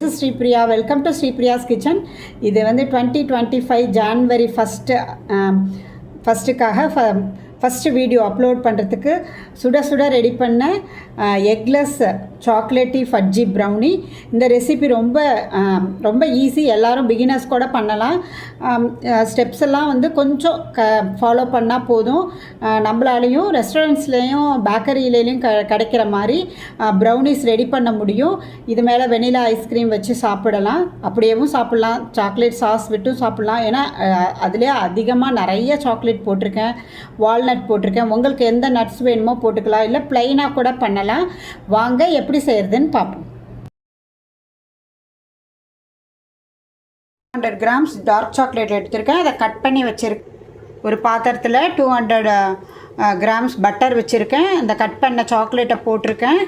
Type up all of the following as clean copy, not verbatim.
This is Sri Priya. Welcome to Sri Priya's Kitchen. இது வந்து 2025 January ஃபஸ்ட்டுக்காக first video upload பண்ணுறதுக்கு சுட சுட ரெடி பண்ண எக்லெஸ் சாக்லேட்டி ஃபட்ஜி ப்ரௌனி. இந்த ரெசிபி ரொம்ப ஈஸி, எல்லோரும் பிகினர்ஸ் கூட பண்ணலாம். ஸ்டெப்ஸ் எல்லாம் வந்து கொஞ்சம் ஃபாலோ பண்ணால் போதும். நம்மளாலையும் ரெஸ்டாரண்ட்ஸ்லேயும் பேக்கரியிலையும் கிடைக்கிற மாதிரி ப்ரௌனிஸ் ரெடி பண்ண முடியும். இது மேலே வெனிலா ஐஸ்கிரீம் வச்சு சாப்பிடலாம், அப்படியேவும் சாப்பிட்லாம், சாக்லேட் சாஸ் விட்டும் சாப்பிட்லாம். ஏன்னா அதிலே அதிகமாக நிறைய சாக்லேட் போட்டிருக்கேன், வால்நட் போட்டிருக்கேன். உங்களுக்கு எந்த நட்ஸ் வேணுமோ போட்டுக்கலாம், இல்லை ப்ளைனாக கூட பண்ணலாம். வாங்க எப்படி செய்கிறதுன்னு பார்ப்போம். 200 கிராம்ஸ் டார்க் சாக்லேட் எடுத்திருக்கேன், அதை கட் பண்ணி வச்சுருக்கேன். ஒரு பாத்திரத்தில் 200 கிராம்ஸ் பட்டர் வச்சுருக்கேன், அந்த கட் பண்ண சாக்லேட்டை போட்டிருக்கேன்.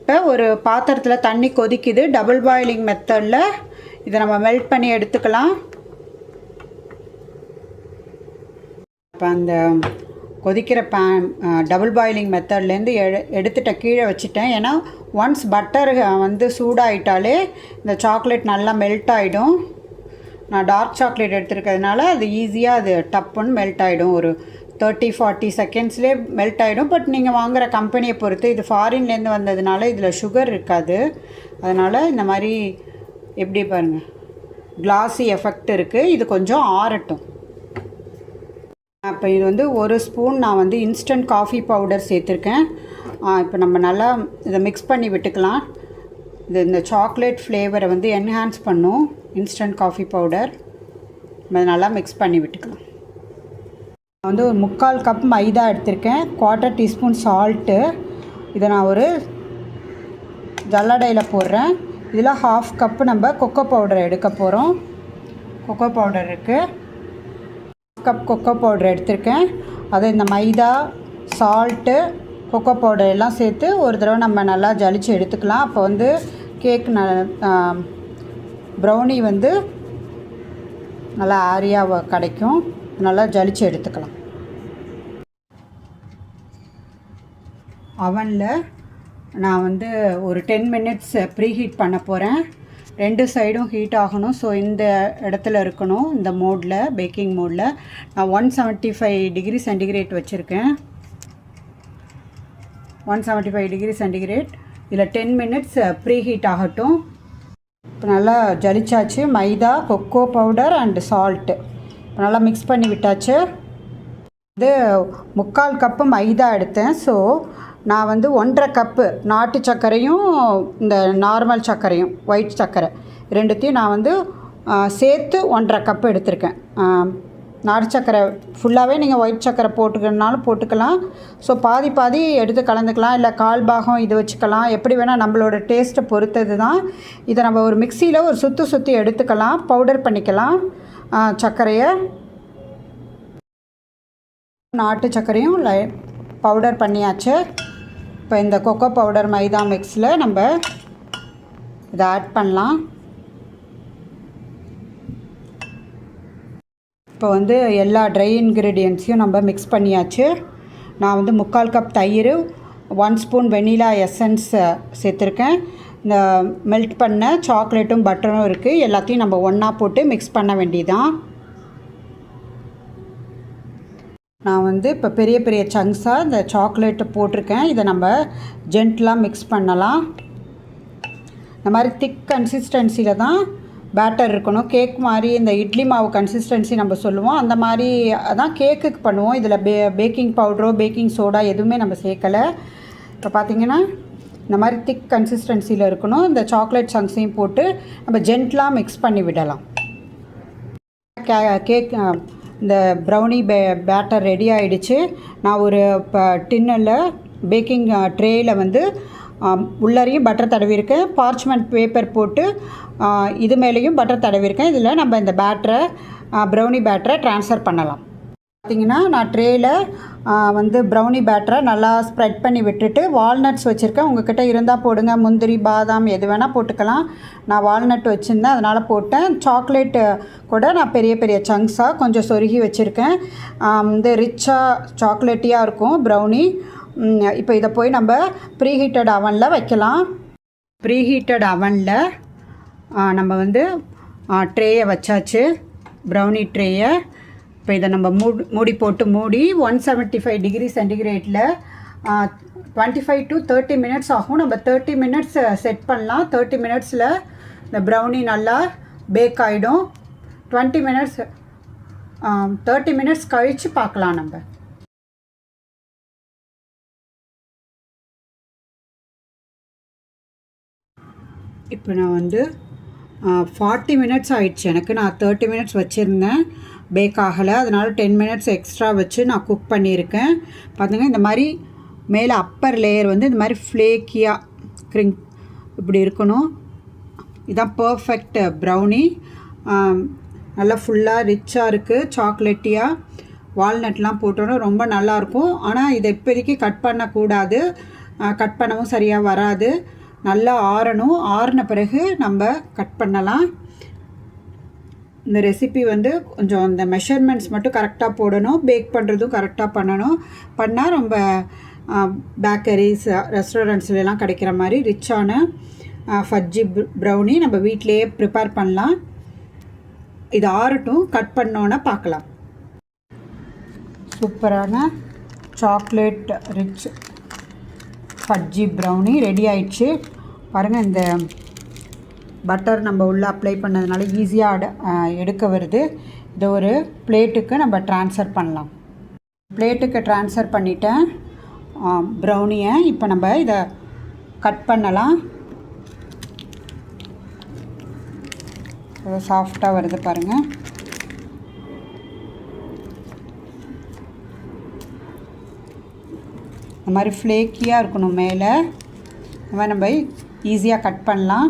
இப்போ ஒரு பாத்திரத்தில் தண்ணி கொதிக்குது, டபுள் பாயிலிங் மெத்தடில் இதை நம்ம மெல்ட் பண்ணி எடுத்துக்கலாம். இப்போ அந்த கொதிக்கிற டபுள் பாயிலிங் மெத்தட்லேருந்து எடுத்துகிட்ட கீழே வச்சுட்டேன். ஏன்னா ஒன்ஸ் பட்டர் வந்து சூடாயிட்டாலே இந்த சாக்லேட் நல்லா மெல்ட் ஆகிடும். நான் டார்க் சாக்லேட் எடுத்துருக்கிறதுனால அது ஈஸியாக அது டப்புன்னு மெல்ட் ஆகிடும். ஒரு 30-40 செகண்ட்ஸ்லேயே மெல்ட் ஆகிடும். பட் நீங்கள் வாங்குகிற கம்பெனியை பொறுத்து, இது ஃபாரின்லேருந்து வந்ததுனால இதில் சுகர் இருக்காது. அதனால் இந்த மாதிரி எப்படி பாருங்கள், கிளாஸி எஃபெக்ட் இருக்குது. இது கொஞ்சம் ஆறட்டும். இப்போ இது வந்து ஒரு ஸ்பூன் நான் வந்து இன்ஸ்டன்ட் காஃபி பவுடர் சேர்த்துருக்கேன். இப்போ நம்ம நல்லா இதை மிக்ஸ் பண்ணி விட்டுக்கலாம். இந்த சாக்லேட் ஃப்ளேவரை வந்து என்ஹான்ஸ் பண்ணும் இன்ஸ்டன்ட் காஃபி பவுடர். நம்ம நல்லா மிக்ஸ் பண்ணி விட்டுக்கலாம். நான் வந்து ஒரு 3/4 கப் மைதா எடுத்திருக்கேன், 1/4 டீஸ்பூன் சால்ட்டு. இதை நான் ஒரு ஜல்லடையில் போடுறேன். இதில் 1/2 கப்பு நம்ம கொக்கோ பவுடர் எடுக்க போகிறோம். கொக்கோ பவுடர் இருக்குது, கப் கொக்கோ பவுடர் எடுத்திருக்கேன். அதை இந்த மைதா, சால்ட்டு, கொக்கோ பவுடர் எல்லாம் சேர்த்து ஒரு தடவை நம்ம நல்லா ஜலிச்சு எடுத்துக்கலாம். அப்போ வந்து கேக் ப்ரௌனி வந்து நல்லா ஆரியாக கிடைக்கும். நல்லா ஜலிச்சு எடுத்துக்கலாம். அவனில் நான் வந்து ஒரு 10 மினிட்ஸ் ப்ரீஹீட் பண்ண போகிறேன். 2 சைடும் ஹீட் ஆகணும். ஸோ இந்த இடத்துல இருக்கணும், இந்த மோடில், பேக்கிங் மோடில். நான் 175 டிகிரி சென்டிகிரேட் வச்சுருக்கேன். 175 டிகிரி சென்டிகிரேட். இதில் 10 மினிட்ஸ் ப்ரீ ஹீட் ஆகட்டும். இப்போ நல்லா ஜலிச்சாச்சு. மைதா, கொக்கோ பவுடர் அண்டு சால்ட்டு இப்போ நல்லா மிக்ஸ் பண்ணி விட்டாச்சு. இது 3/4 கப்பு மைதா எடுத்தேன். ஸோ நான் வந்து 1.5 கப்பு நாட்டு சர்க்கரையும் இந்த நார்மல் சர்க்கரையும், ஒயிட் சர்க்கரை ரெண்டுத்தையும் நான் வந்து சேர்த்து 1.5 கப்பு எடுத்திருக்கேன். நாட்டு சர்க்கரை ஃபுல்லாகவே நீங்கள் ஒயிட் சர்க்கரை போட்டுக்கணுனாலும் போட்டுக்கலாம். ஸோ பாதி பாதி எடுத்து கலந்துக்கலாம், இல்லை 1/4 பாகம் இது வச்சுக்கலாம். எப்படி வேணால் நம்மளோட டேஸ்ட்டை பொறுத்தது தான். இதை நம்ம ஒரு மிக்சியில் ஒரு சுற்றி எடுத்துக்கலாம், பவுடர் பண்ணிக்கலாம். சர்க்கரையை, நாட்டு சர்க்கரையும் பவுடர் பண்ணியாச்சு. இப்போ இந்த கொக்கோ பவுடர் மைதா மிக்ஸில் நம்ம இதை ஆட் பண்ணலாம். இப்போ வந்து எல்லா ட்ரை இன்க்ரீடியன்ட்ஸையும் நம்ம மிக்ஸ் பண்ணியாச்சு. நான் வந்து 3/4 கப் தயிர், 1 ஸ்பூன் வெனிலா எசன்ஸ் சேர்த்துருக்கேன். இந்த மெல்ட் பண்ண சாக்லேட்டும் பட்டரும் இருக்குது. எல்லாத்தையும் நம்ம ஒன்றா போட்டு மிக்ஸ் பண்ண வேண்டியதான். நான் வந்து இப்போ பெரிய பெரிய சங்க்ஸாக இந்த சாக்லேட்டு போட்டிருக்கேன். இதை நம்ம ஜென்டலாக மிக்ஸ் பண்ணலாம். இந்த மாதிரி திக் கன்சிஸ்டன்சியில் தான் பேட்டர் இருக்கணும். கேக் மாதிரி இந்த இட்லி மாவு கன்சிஸ்டன்சி நம்ம சொல்லுவோம், அந்த மாதிரி அதான் கேக்குக்கு பண்ணுவோம். இதில் பேக்கிங் பவுடரோ பேக்கிங் சோடா எதுவுமே நம்ம சேர்க்கலை. இப்போ பார்த்திங்கன்னா இந்த மாதிரி திக் கன்சிஸ்டன்சியில் இருக்கணும். இந்த சாக்லேட் சங்க்ஸையும் போட்டு நம்ம ஜென்டலாக மிக்ஸ் பண்ணி விடலாம். கேக் இந்த ப்ரௌனி பேட்டர் ரெடி ஆகிடுச்சு. நான் ஒரு டின்னில் பேக்கிங் ட்ரேயில் வந்து உள்ளரையும் பட்டர் தடவிருக்கேன், பார்ச்மெண்ட் பேப்பர் போட்டு இது மேலேயும் பட்டர் தடவிருக்கேன். இதில் நம்ம இந்த ப்ரௌனி பேட்டரை ட்ரான்ஸ்ஃபர் பண்ணலாம். பார்த்திங்கன்னா நான் ட்ரேயில் வந்து ப்ரௌனி பேட்டரை நல்லா ஸ்ப்ரெட் பண்ணி விட்டுட்டு வால்நட்ஸ் வச்சுருக்கேன். உங்கள்கிட்ட இருந்தால் போடுங்க, முந்திரி, பாதாம் எது வேணால் போட்டுக்கலாம். நான் வால்நட் வச்சுருந்தேன், அதனால் போட்டேன். சாக்லேட்டு கூட நான் பெரிய பெரிய சங்க்ஸாக கொஞ்சம் சொருகி வச்சுருக்கேன். வந்து ரிச்சாக சாக்லேட்டியாக இருக்கும் ப்ரௌனி. இப்போ இதை போய் நம்ம ப்ரீஹீட்டட் அவனில் வைக்கலாம். ப்ரீஹீட்டட் அவனில் நம்ம வந்து ட்ரேயை வச்சாச்சு, ப்ரௌனி ட்ரேயை. இப்போ இதை நம்ம மூடி போட்டு மூடி 175 டிகிரி சென்டிகிரேட்டில் 25 to 30 மினிட்ஸ் ஆகும். நம்ம 30 மினிட்ஸ் செட் பண்ணலாம். 30 மினிட்ஸில் இந்த ப்ரௌனி நல்லா பேக் ஆகிடும். 20 மினிட்ஸ் 30 மினிட்ஸ் கழித்து பார்க்கலாம் நம்ம. இப்போ நான் வந்து 40 மினிட்ஸ் ஆகிடுச்சு எனக்கு. நான் 30 மினிட்ஸ் வச்சுருந்தேன், பேக் ஆகலை. அதனால் 10 மினிட்ஸ் எக்ஸ்ட்ரா வச்சு நான் குக் பண்ணியிருக்கேன். பார்த்துங்க, இந்த மாதிரி மேலே அப்பர் லேயர் வந்து இந்த மாதிரி ஃப்ளேக்கியாக இப்படி இருக்கணும். இதுதான் பர்ஃபெக்ட் ப்ரௌனி. நல்லா ஃபுல்லாக ரிச்சாக இருக்குது, சாக்லேட்டியாக. வால்நட்லாம் போட்டோன்னா ரொம்ப நல்லாயிருக்கும். ஆனால் இதை இப்போதைக்கு கட் பண்ணக்கூடாது, கட் பண்ணவும் சரியாக வராது. நல்லா ஆறணும். ஆறின பிறகு நம்ம கட் பண்ணலாம். இந்த ரெசிபி வந்து கொஞ்சம் இந்த மெஷர்மெண்ட்ஸ் மட்டும் கரெக்டாக போடணும். பேக் பண்ணுறதும் கரெக்டாக பண்ணால் ரொம்ப பேக்கரிஸ் ரெஸ்டாரண்ட்ஸ்லாம் கிடைக்கிற மாதிரி ரிச்சான ஃபட்ஜி ப்ரௌனி நம்ம வீட்டிலையே ப்ரிப்பேர் பண்ணலாம். இது ஆறட்டும், கட் பண்ணோன்னே பார்க்கலாம். சூப்பரான சாக்லேட் ரிச் ஃபட்ஜி ப்ரௌனி ரெடி ஆயிடுச்சு. பாருங்கள், இந்த பட்டர் நம்ம உள்ளே அப்ளை பண்ணதுனால ஈஸியாக எடுக்க வருது. இதை ஒரு பிளேட்டுக்கு நம்ம ட்ரான்ஸ்ஃபர் பண்ணலாம். பிளேட்டுக்கு ட்ரான்ஸ்ஃபர் பண்ணிட்டேன் ப்ரௌனியை. இப்போ நம்ம இதை கட் பண்ணலாம். சாஃப்டாக வருது பாருங்கள். இந்த மாதிரி ஃப்ளேக்கியாக இருக்கணும் மேலே. இந்த மாதிரி நம்ம ஈஸியாக கட் பண்ணலாம்.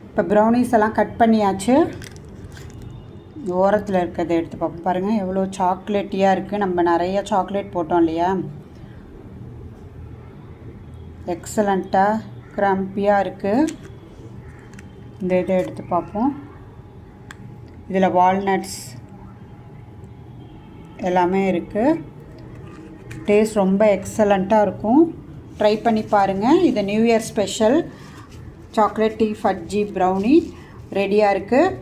இப்போ ப்ரௌனிஸ் எல்லாம் கட் பண்ணியாச்சு. ஓரத்தில் இருக்கிறத எடுத்து பார்ப்போம். பாருங்கள், எவ்வளோ சாக்லேட்டியாக இருக்குது. நம்ம நிறைய சாக்லேட் போட்டோம் இல்லையா. எக்ஸலண்ட்டாக க்ரம்பியாக இருக்குது. இந்த இதை எடுத்து பார்ப்போம். இதில் வால்நட்ஸ் எல்லாமே இருக்குது. டேஸ்ட் ரொம்ப எக்ஸலண்ட்டாக இருக்கும். ட்ரை பண்ணி பாருங்கள். இது new year special chocolatey ஃபட்ஜி brownie ரெடியாக இருக்குது.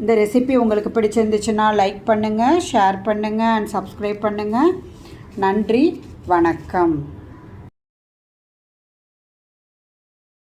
இந்த ரெசிபி உங்களுக்கு பிடிச்சிருந்துச்சுன்னா லைக் பண்ணுங்கள், ஷேர் பண்ணுங்கள் அண்ட் சப்ஸ்கிரைப் பண்ணுங்கள். நன்றி, வணக்கம்.